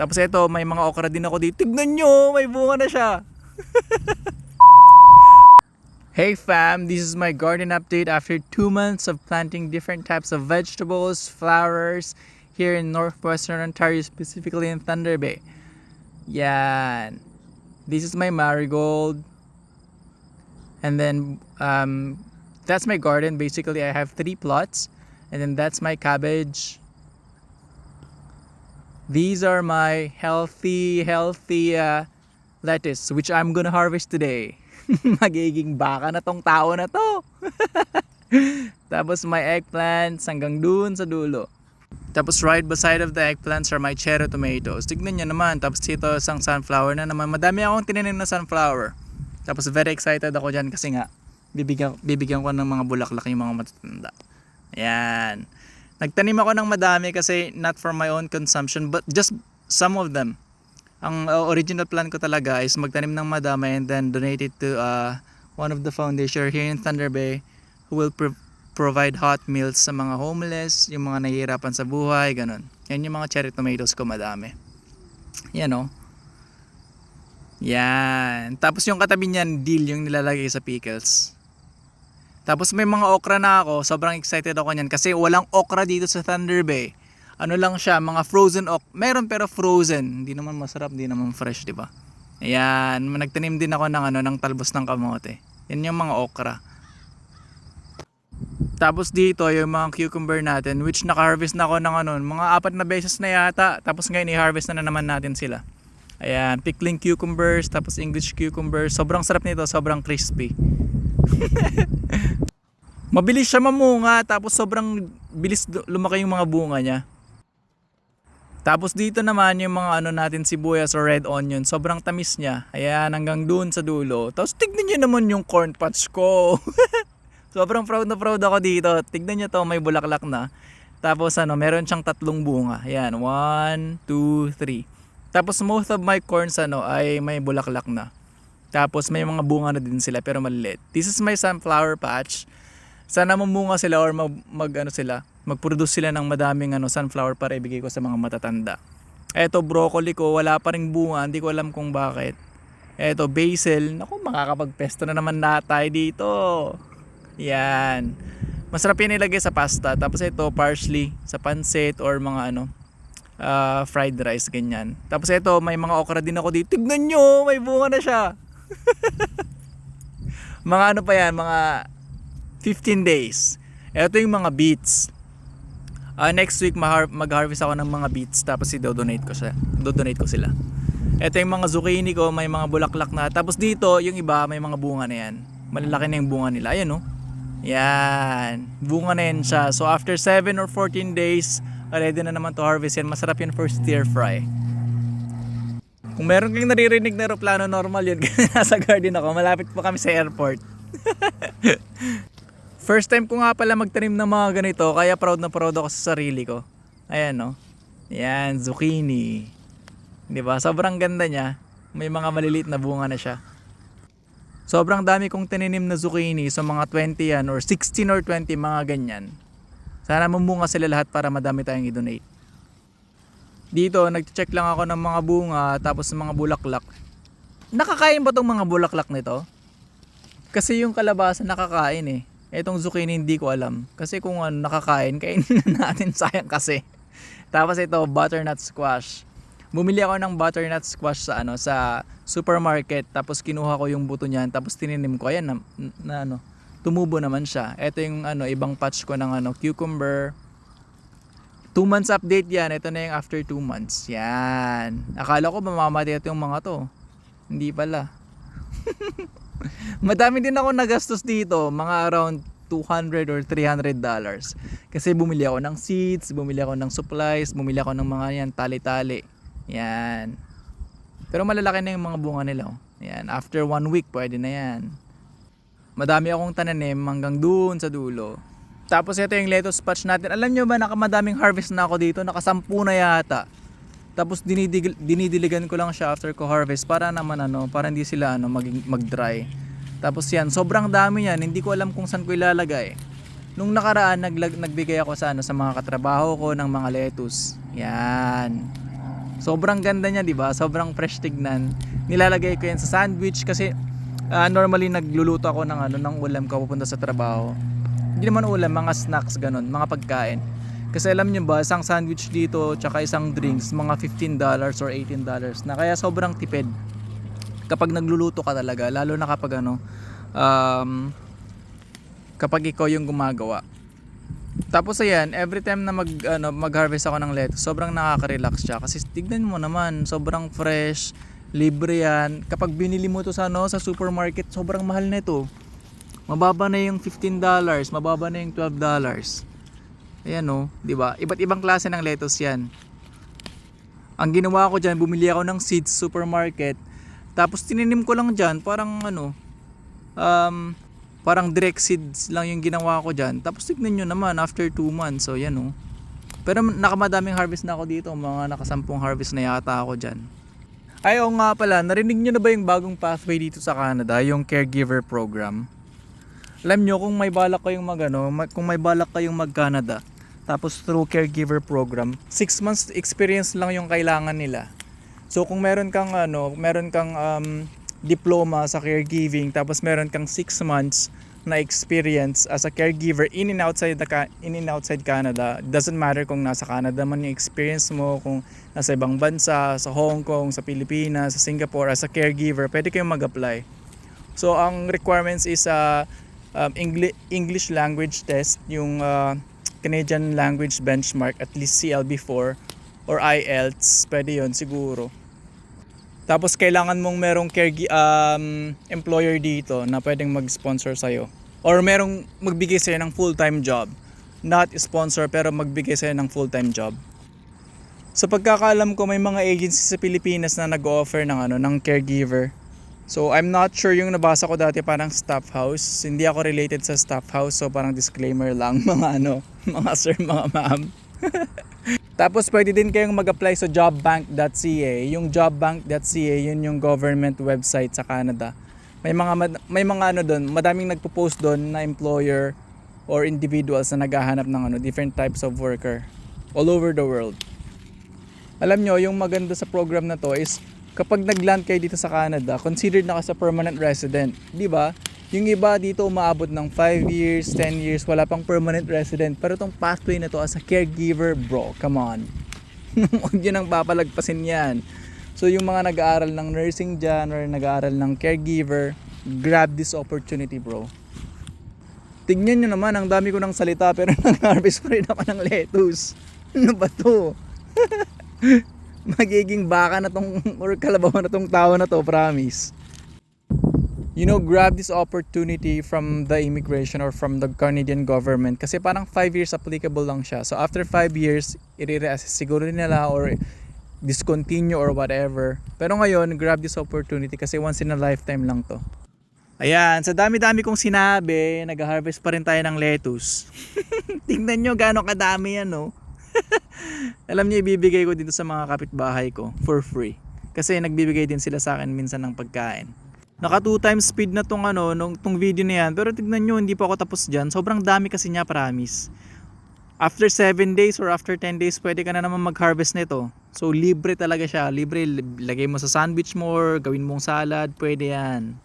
Tapos ito, may mga okra din ako dito. Tignan nyo, may bunga na siya. Hey fam, this is my garden update after 2 months of planting different types of vegetables, flowers here in northwestern Ontario, specifically in Thunder Bay. Yan. This is my marigold. And then that's my garden. Basically, I have 3 plots. And then that's my cabbage. These are my healthy lettuce, which I'm gonna harvest today. Magiging baka na tong tao na to. Tapos my eggplants hanggang dun sa dulo. Tapos right beside of the eggplants are my cherry tomatoes. Tignan nyo naman. Tapos dito isang sunflower na naman. Madami akong tinanim na sunflower. Tapos very excited ako dyan kasi nga bibigyan ko ng mga bulaklak yung mga matatanda. Ayan. Nagtanim ako ng madami kasi not for my own consumption but just some of them. Ang original plan ko talaga is magtanim ng madami and then donate it to one of the foundation here in Thunder Bay who will provide hot meals sa mga homeless, yung mga nahihirapan sa buhay, ganun. Yan yung mga cherry tomatoes ko madami. Yan o. Yan. Tapos yung katabi niyan, dill yung nilalagay sa pickles. Tapos may mga okra na ako. Sobrang excited ako niyan kasi walang okra dito sa Thunder Bay. Ano lang siya, mga frozen okra. Meron pero frozen. Hindi naman masarap, hindi naman fresh, di ba? Ayan, nagtanim din ako ng talbos ng kamote. Yan yung mga okra. Tapos dito yung mga cucumber natin, which naka-harvest na ako ng mga 4 na beses na yata. Tapos ngayon i-harvest na naman natin sila. Ayan, pickling cucumbers, tapos English cucumbers. Sobrang sarap nito, sobrang crispy. Mabilis siya mamunga, tapos sobrang bilis lumaki yung mga bunga niya. Tapos dito naman yung mga natin sibuyas or red onion, sobrang tamis niya. Ayan, hanggang dun sa dulo. Tapos tignan niyo naman yung corn patch ko. Sobrang proud na proud ako dito. Tignan niyo to, may bulaklak na. Tapos meron siyang 3 bunga. Ayan, 1, 2, 3. Tapos most of my corns ay may bulaklak na. Tapos may mga bunga na din sila pero maliliit. This is my sunflower patch. Sana mamunga sila or mag-produce sila ng madaming sunflower para ibigay ko sa mga matatanda. Eto broccoli ko, wala pa ring bunga, hindi ko alam kung bakit. Eto basil, naku makakapagpesto na naman na tayo dito. Yan. Masarap yan ilagay sa pasta. Tapos ito parsley sa pancit or mga fried rice ganyan. Tapos ito may mga okra din ako dito. Tignan nyo, may bunga na siya. Mga pa yan, mga 15 days. Ito yung mga beets. Next week mag-harvest ako ng mga beets tapos i-donate ko sila. Ito yung mga zucchini ko, may mga bulaklak na. Tapos dito, yung iba may mga bunga na yan. Malalaki na yung bunga nila. Ayan oh. Yan. Bunga na yan siya. So after 7 or 14 days, ready na naman to harvest yan. Masarap yan for stir fry. Kung meron kang naririnig na aeroplano, normal yun. Nasa garden ako. Malapit po kami sa airport. First time ko nga pala magtanim ng mga ganito, kaya proud na proud ako sa sarili ko. Ayan no. Yan, zucchini. 'Di ba? Sobrang ganda niya. May mga maliliit na bunga na siya. Sobrang dami kong tininim na zucchini, so mga 20 yan or 16 or 20 mga ganyan. Sana mamunga sila lahat para madami tayong i-donate. Dito, nag-check lang ako ng mga bunga tapos ng mga bulaklak. Nakakain ba tong mga bulaklak nito? Kasi yung kalabasa nakakain eh. Etong zucchini hindi ko alam. Kasi kung nakakain, kainin na natin, sayang kasi. Tapos ito, butternut squash. Bumili ako ng butternut squash sa supermarket. Tapos kinuha ko yung buto niyan. Tapos tininim ko. Ayan tumubo naman siya. Ito yung ibang patch ko ng cucumber. 2 months update yan. Ito na yung after 2 months. Yan. Akala ko mamamatay ito yung mga to. Hindi pala. Madami din ako nagastos dito, mga around $200 or $300. Kasi bumili ako ng seeds, bumili ako ng supplies, bumili ako ng mga yan, tali-tali. Yan. Pero malalaki na yung mga bunga nila. Yan, after 1 week pwede na yan. Madami akong tananim hanggang doon sa dulo. Tapos ito yung lettuce patch natin. Alam nyo ba, nakamadaming harvest na ako dito, naka-10 na yata. Tapos dinidiligan ko lang siya after ko harvest para naman para hindi sila mag-dry. Tapos yan, sobrang dami yan, hindi ko alam kung saan ko ilalagay. Nung nakaraan nagbigay ako sa mga katrabaho ko ng mga lettuce. Yan. Sobrang ganda niya, di ba? Sobrang fresh tignan. Nilalagay ko yan sa sandwich kasi normally nagluluto ako ng ng ulam ko papunta sa trabaho. Hindi naman ulam, mga snacks ganun, mga pagkain. Kasi alam niyo ba, isang sandwich dito tsaka isang drinks, mga $15 or $18 na, kaya sobrang tipid kapag nagluluto ka talaga, lalo na kapag kapag ikaw yung gumagawa. Tapos ayan, every time na mag-harvest ako ng lettuce, sobrang nakaka-relax siya kasi tignan mo naman, sobrang fresh, libre yan. Kapag binili mo to sa sa supermarket, sobrang mahal nito. Mababa na yung $15, mababa na yung $12. Ayan oh, 'di ba? Iba't ibang klase ng lettuce 'yan. Ang ginawa ko diyan, bumili ako ng seeds sa supermarket. Tapos tininim ko lang diyan, parang parang direct seeds lang yung ginawa ko diyan. Tapos tignan niyo naman after 2 months. So yan oh. Pero nakamadaming harvest na ako dito, mga nakasampung harvest na yata ako diyan. Ay oo nga pala, narinig niyo na ba yung bagong pathway dito sa Canada, yung caregiver program? Alam nyo, kung may balak kayong kung may balak kayong mag-Canada, tapos through caregiver program, 6 months experience lang yung kailangan nila. So kung meron kang diploma sa caregiving, tapos meron kang 6 months na experience as a caregiver in and outside Canada, doesn't matter kung nasa Canada man yung experience mo, kung nasa ibang bansa, sa Hong Kong, sa Pilipinas, sa Singapore, as a caregiver, pwede kayong mag-apply. So ang requirements is English language test, yung Canadian language benchmark, at least CLB4 or IELTS, pwede yun siguro. Tapos kailangan mong merong employer dito na pwedeng mag-sponsor sa'yo, or merong magbigay sa'yo ng full-time job, not sponsor pero magbigay sa'yo ng full-time job. Sa pagkakaalam ko, may mga agencies sa Pilipinas na nag-offer ng caregiver. So I'm not sure, yung nabasa ko dati parang staff house. Hindi ako related sa staff house, so parang disclaimer lang mga mga sir, mga ma'am. Tapos pwede din kayong mag-apply sa jobbank.ca. Yung jobbank.ca, yun yung government website sa Canada. May mga doon, madaming nagpo-post doon na employer or individuals na naghahanap ng different types of worker all over the world. Alam nyo, yung maganda sa program na to is kapag nag-land kayo dito sa Canada, considered na ka sa permanent resident, di ba? Yung iba dito umaabot ng 5 years, 10 years, wala pang permanent resident. Pero tong pathway na to as a caregiver, bro, come on. Huwag nyo nang papalagpasin yan. So yung mga nag-aaral ng nursing dyan or nag-aaral ng caregiver, grab this opportunity, bro. Tignan nyo naman, ang dami ko ng salita pero nag-harvest pa rin ako ng lettuce. Ano ba to? Magiging baka na tong or kalabaw na tong tao na to, promise. Grab this opportunity from the immigration or from the Canadian government kasi parang 5 years applicable lang siya. So after 5 years, i-reassess siguro nila or discontinue or whatever. Pero ngayon, grab this opportunity kasi once in a lifetime lang to. Ayan, sa dami-dami kong sinabi, nag-harvest pa rin tayo ng lettuce. Tingnan nyo gaano kadami yan, no? Alam niyo, ibibigay ko dito sa mga kapitbahay ko for free. Kasi nagbibigay din sila sa akin minsan ng pagkain. Naka 2 times speed na tong tong video na yan. Pero tignan nyo, hindi pa ako tapos dyan. Sobrang dami kasi niya, promise. After 7 days or after 10 days, pwede ka na naman mag-harvest nito. So libre talaga siya. Libre, lagay mo sa sandwich mo or gawin mong salad, pwede yan.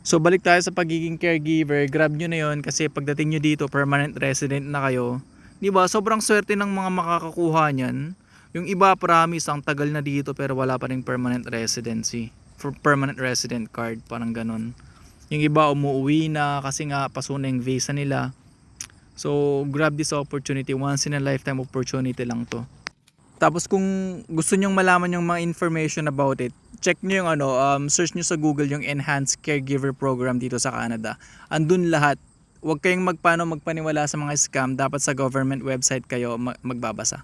So balik tayo sa pagiging caregiver. Grab nyo na yun kasi pagdating nyo dito, permanent resident na kayo. Diba? Sobrang swerte ng mga makakakuha niyan. Yung iba, promise, ang tagal na dito pero wala pa ring permanent residency. For permanent resident card, parang ganun. Yung iba umuwi na kasi nga paso na yung visa nila. So, grab this opportunity. Once in a lifetime opportunity lang to. Tapos kung gusto nyong malaman yung mga information about it, check nyo yung search nyo sa Google yung Enhanced Caregiver Program dito sa Canada. Andun lahat. Huwag kayong magpaniwala sa mga scam. Dapat sa government website kayo magbabasa.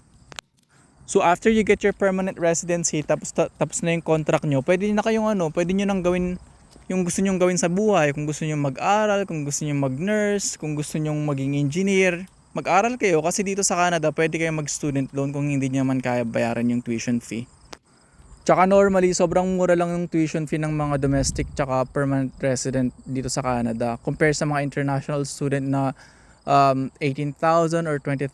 So after you get your permanent residency, tapos na yung contract nyo, pwede na kayong pwede nyo nang gawin yung gusto nyo gawin sa buhay. Kung gusto nyo mag-aral, kung gusto nyo mag-nurse, kung gusto nyo maging engineer, mag-aral kayo kasi dito sa Canada pwede kayong mag-student loan kung hindi nyo man kaya bayaran yung tuition fee. Tsaka normally, sobrang mura lang yung tuition fee ng mga domestic tsaka permanent resident dito sa Canada compare sa mga international student na $18,000 or $20,000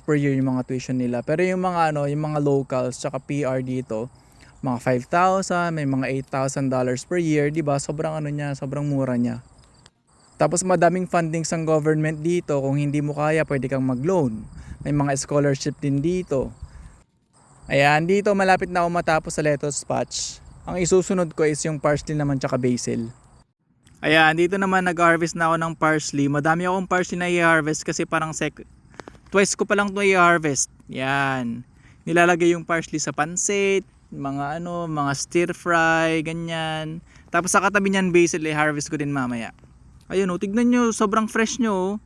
per year yung mga tuition nila. Pero yung mga yung mga locals tsaka PR dito, mga 5,000, may mga $8,000 per year, 'di ba? Sobrang niya, sobrang mura niya. Tapos madaming fundings ang government dito. Kung hindi mo kaya, pwede kang mag-loan. May mga scholarship din dito. Ayan, dito malapit na ako matapos sa lettuce patch. Ang isusunod ko is yung parsley naman tsaka basil. Ayan, dito naman nag-harvest na ako ng parsley. Madami akong parsley na i-harvest kasi parang twice ko pa lang ito i-harvest. Yan. Nilalagay yung parsley sa pansit, mga mga stir fry, ganyan. Tapos sa katabi niyan basil i-harvest ko din mamaya. Ayun tignan nyo, sobrang fresh nyo.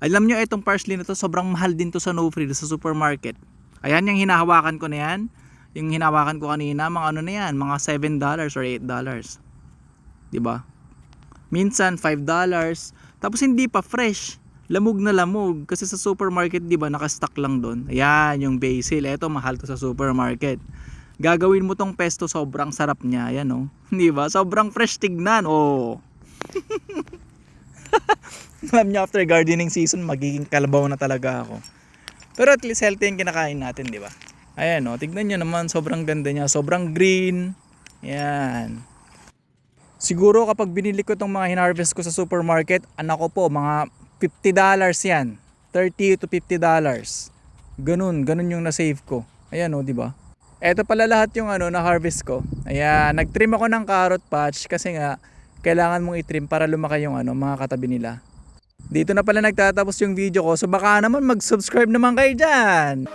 Alam nyo, itong parsley na to, sobrang mahal din to sa No Frills sa supermarket. Ayan yung hinahawakan ko na yan. Yung hinahawakan ko kanina, mga na yan, mga $7 or $8. Diba? Minsan $5. Tapos hindi pa fresh. Lamog na lamog. Kasi sa supermarket, diba, nakastock lang doon. Ayan, yung basil. Eto, mahal to sa supermarket. Gagawin mo tong pesto, sobrang sarap niya. Ayan, diba? Sobrang fresh tignan. Oh. Alam niyo, after gardening season, magiging kalabaw na talaga ako. Pero at least healthy yung kinakain natin, di ba? Ayan, tignan nyo naman, sobrang ganda niya, sobrang green. Yan. Siguro kapag binili ko itong mga hinarvest ko sa supermarket, anak ko po, mga $50 yan. $30 to $50. Ganun yung na-save ko. Ayan, di ba? Eto pala lahat yung na harvest ko. Ayan, nag-trim ako ng carrot patch kasi nga kailangan mong i-trim para lumaki yung mga katabi nila. Dito na pala nagtatapos yung video ko. So baka naman mag-subscribe naman kayo dyan.